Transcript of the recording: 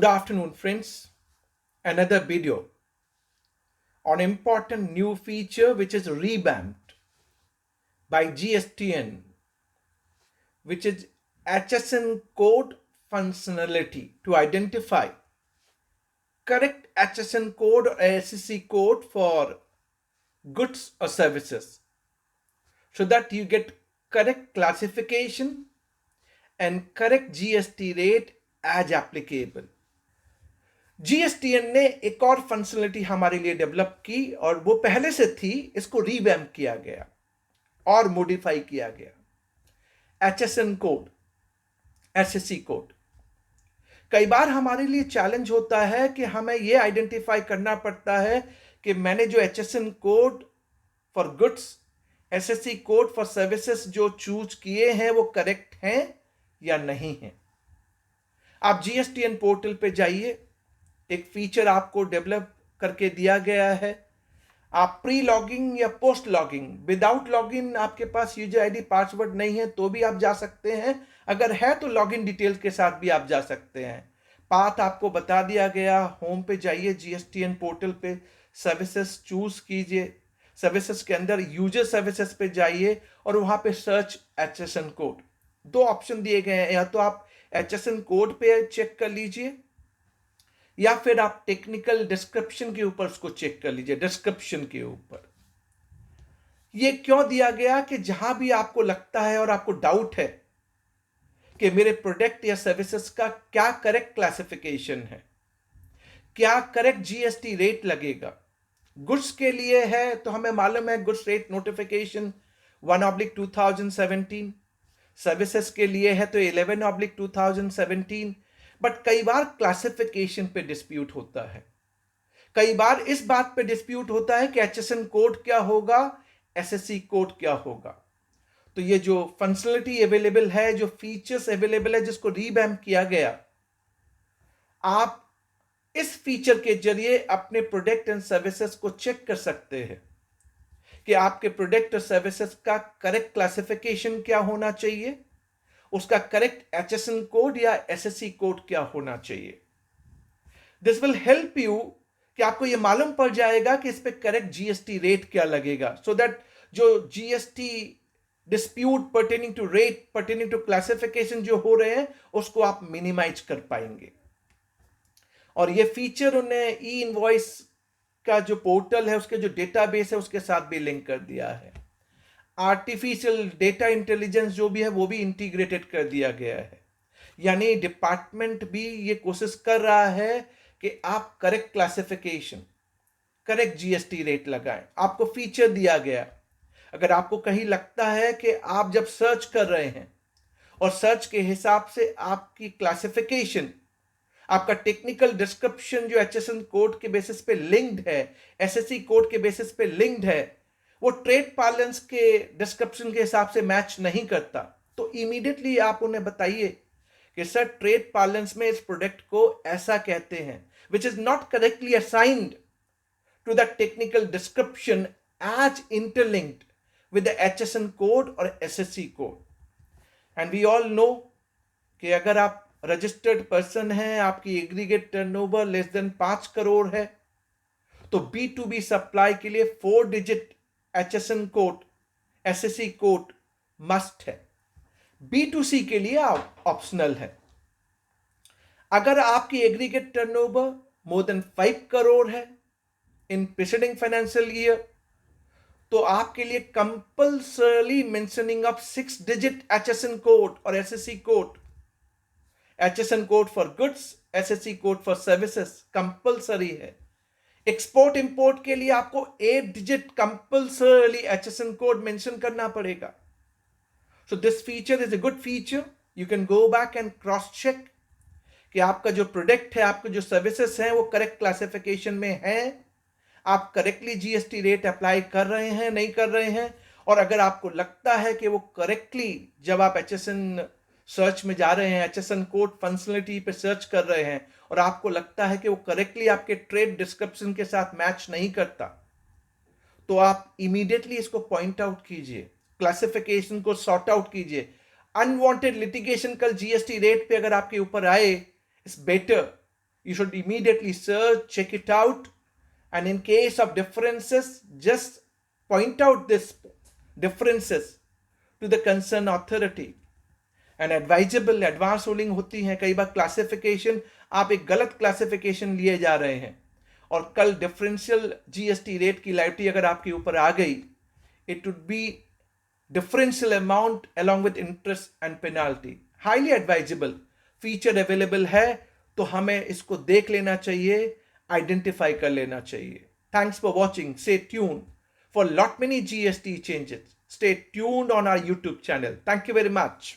Good afternoon, friends. Another video on important new feature which is revamped by GSTN, which is HSN code functionality to identify correct HSN code or SSC code for goods or services so that you get correct classification and correct GST rate as applicable. GSTN ने एक और functionality हमारे लिए develop की और वो पहले से थी, इसको रीवैम्प किया गया और मॉडिफाई किया गया। HSN code, SSC code. कई बार हमारे लिए चैलेंज होता है कि हमें ये आइडेंटिफाई करना पड़ता है कि मैंने जो HSN code for goods, SSC code for services जो चूज किए हैं वो करेक्ट हैं या नहीं हैं। आप GSTN पोर्टल पे जाइए, एक फीचर आपको डेवलप करके दिया गया है। आप प्री लॉगिंग या पोस्ट लॉगिंग, विदाउट लॉगिन आपके पास यूजर आईडी पासवर्ड नहीं है तो भी आप जा सकते हैं, अगर है तो लॉगिन डिटेल्स के साथ भी आप जा सकते हैं। पाथ आपको बता दिया गया। होम पे जाइए, GSTN पोर्टल पे सर्विसेज चूज कीजिए, सर्विसेज के अंदर यूजर सर्विसेज पे जाइए और वहां पे सर्च HSN कोड। दो ऑप्शन दिए गए हैं, या तो आप HSN कोड पे चेक कर लीजिए या फिर आप टेक्निकल डिस्क्रिप्शन के ऊपर उसको चेक कर लीजिए। डिस्क्रिप्शन के ऊपर ये क्यों दिया गया कि जहां भी आपको लगता है और आपको डाउट है कि मेरे प्रोडक्ट या सर्विसेज का क्या करेक्ट क्लासिफिकेशन है, क्या करेक्ट GST रेट लगेगा। गुड्स के लिए है तो हमें मालूम है गुड्स रेट नोटिफिकेशन 1/2017। सर्विसेज के लिए है तो 11/2017। बट कई बार क्लासिफिकेशन पे डिस्प्यूट होता है, कई बार इस बात पे डिस्प्यूट होता है कि HSN कोड क्या होगा, SSC कोड क्या होगा। तो ये जो फंक्शनलिटी अवेलेबल है, जो फीचर्स अवेलेबल है, जिसको रीवैम्प किया गया, आप इस फीचर के जरिए अपने प्रोडक्ट एंड सर्विसेज को चेक कर सकते हैं कि आपके प्रोडक्ट और सर्विसेज का करेक्ट क्लासिफिकेशन क्या होना चाहिए, उसका करेक्ट HSN कोड या SSC कोड क्या होना चाहिए। दिस विल हेल्प यू कि आपको यह मालूम पड़ जाएगा कि इस पे करेक्ट GST रेट क्या लगेगा, सो दैट जो GST dispute pertaining to rate, pertaining to classification जो हो रहे हैं उसको आप मिनिमाइज कर पाएंगे। और ये फीचर उन्हें ई इनवॉइस का जो पोर्टल है, उसके जो डेटाबेस है, उसके साथ भी लिंक कर दिया है। आर्टिफिशियल डेटा इंटेलिजेंस जो भी है वो भी इंटीग्रेटेड कर दिया गया है। यानी डिपार्टमेंट भी ये कोशिश कर रहा है कि आप correct classification, correct GST rate लगाएं। आपको फीचर दिया गया, अगर आपको कहीं लगता है कि आप जब सर्च कर रहे हैं और सर्च के हिसाब से आपकी क्लासिफिकेशन, आपका टेक्निकल डिस्क्रिप्शन जो HSN कोड के बेसिस पे लिंक्ड है, SSC कोड के बेसिस पे लिंक्ड है, वो ट्रेड पार्लेंस के डिस्क्रिप्शन के हिसाब से मैच नहीं करता, तो इमीडिएटली आप उन्हें बताइए कि सर ट्रेड पार्लेंस में इस प्रोडक्ट को ऐसा कहते हैं, which is not correctly assigned to the technical description as interlinked with the HSN code और SSC code. And we all know कि अगर आप रजिस्टर्ड पर्सन हैं, आपकी aggregate turnover less than 5 crore है, तो B2B सप्लाई के लिए 4 digit HSN code, SSC code must है। B2C के लिए ऑप्शनल है। अगर आपकी aggregate turnover more than 5 crore है इन प्रीसीडिंग फाइनेंशियल ईयर, तो आपके लिए compulsorily mentioning of 6 digit HSN code और SSC code, HSN code for goods, SSC code for services compulsory है। एक्सपोर्ट इंपोर्ट के लिए आपको 8 digit compulsorily HSN code mention करना पड़ेगा। So this feature is a good feature. You can go back and cross check कि आपका जो product है, आपके जो सर्विसेज हैं वो करेक्ट क्लासिफिकेशन में है, आप करेक्टली GST रेट अप्लाई कर रहे हैं, नहीं कर रहे हैं। और अगर आपको लगता है कि वो करेक्टली, जब आप HSN सर्च में जा रहे हैं, HSN कोड फंक्शनलिटी पे सर्च कर रहे हैं और आपको लगता है कि वो करेक्टली आपके ट्रेड डिस्क्रिप्शन के साथ मैच नहीं करता, तो आप इमीडिएटली इसको पॉइंट आउट कीजिए, क्लासिफिकेशन को सॉर्ट आउट कीजिए। अनवांटेड लिटिगेशन कल GST रेट पे अगर आपके ऊपर आए, it's better You should immediately search, check it out, and in case of differences, just point out this differences to the concerned authority. And advisable advance ruling होती है, कई बार classification आप एक गलत क्लासिफिकेशन लिए जा रहे हैं और कल डिफरेंशियल जीएसटी रेट की लाइबिलिटी अगर आपके ऊपर आ गई, it would be differential amount along with interest and penalty. Highly advisable feature available है, तो हमें इसको देख लेना चाहिए, आइडेंटिफाई कर लेना चाहिए. Thanks for watching. Stay tuned for lot many GST changes. Stay tuned on our YouTube channel. Thank you very much.